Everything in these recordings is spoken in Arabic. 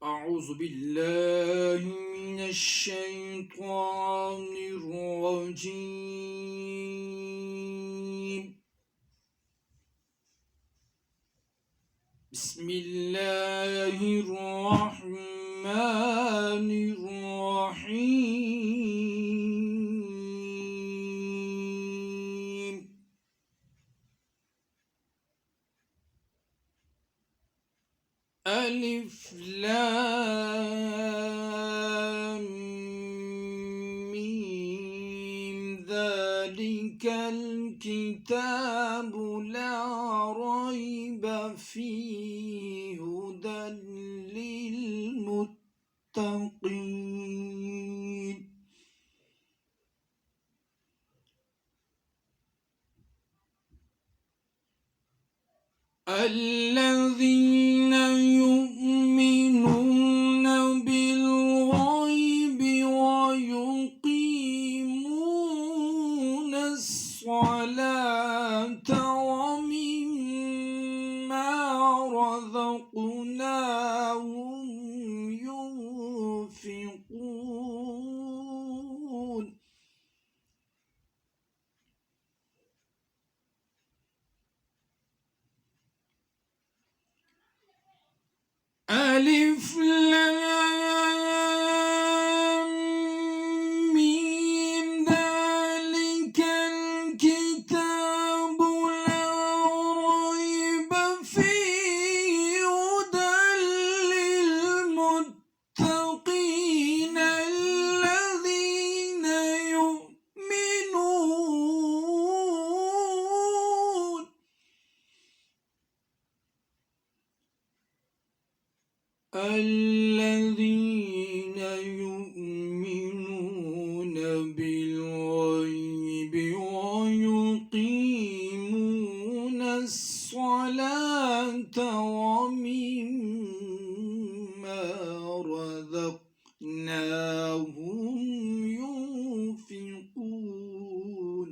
أعوذ بالله من الشيطان الرجيم. بسم الله الرحمن الرحيم. ألف لام ميم ذلك الكتاب لا ريب فيه هدى للمتقين. الذين يؤمنون بالغيب ويقيمون الصلاة ومما رزقناهم ينفقون. ألف لام ميم ذلك الكتاب لا ريب فيه هدى للمتقين الذين يؤمنون بالغيب ويقيمون الصلاة ومما رزقناهم ينفقون.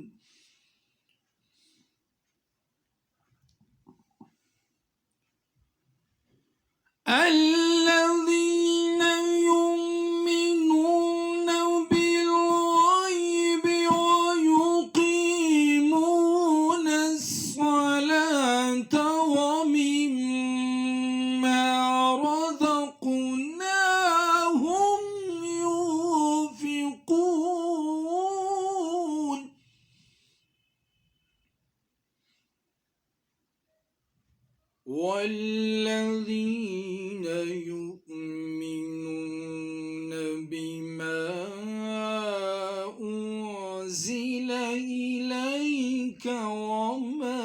الذين يؤمنون بالغيب ويقيمون الصلاة ومما رزقناهم ينفقون. والذين يؤمنون بما أنزل إليك وما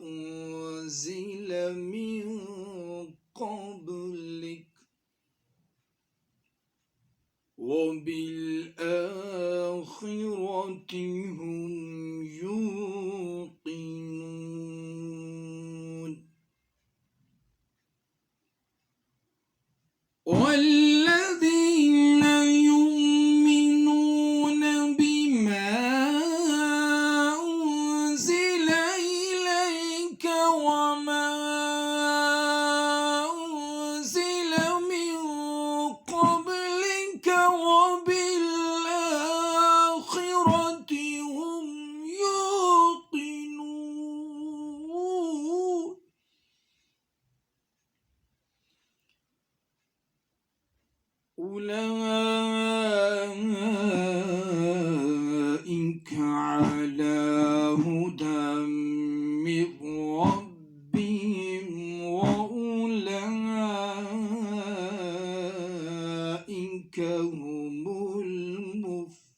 أنزل من قبلك وبالآخرة هم يوقنون. والذين يؤمنون بما أنزل إليك وما أنزل من قبلك وبالآخرة هم يوقنون. أولئك على هدى من ربهم وأولئك هم المفلحون.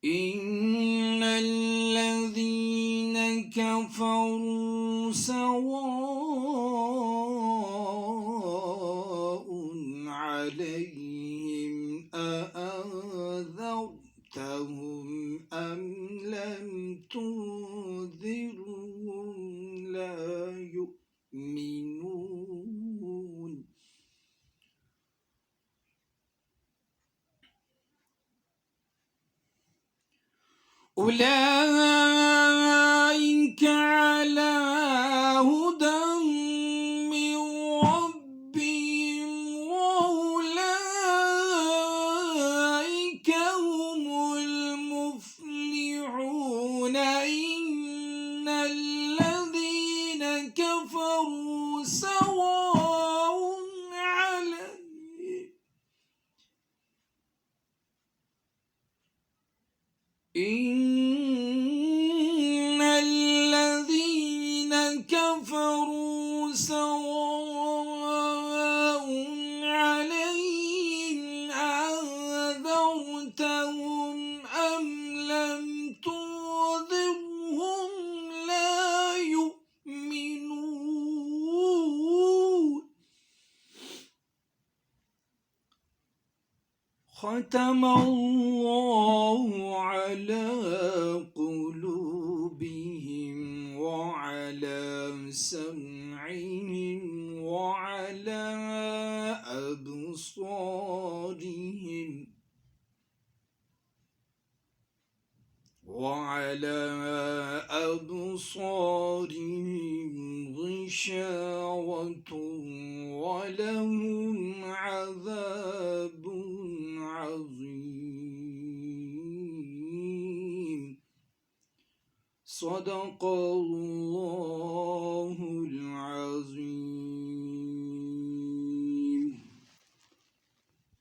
إن الذين كفروا سواء عليهم أأنذرتهم أم لم تنذرهم لا يؤمنون. أولئك على هدى من ربهم وأولئك هم المفلحون إن الذين كفروا سواء عليهم إن الذين كفروا سواء عليهم أنذرتهم أم لم تنذرهم لا يؤمنون ختم الله على قلوبهم وعلى سمعهم وعلى أبصارهم غشاوة ولهم عذاب عظيم صدق الله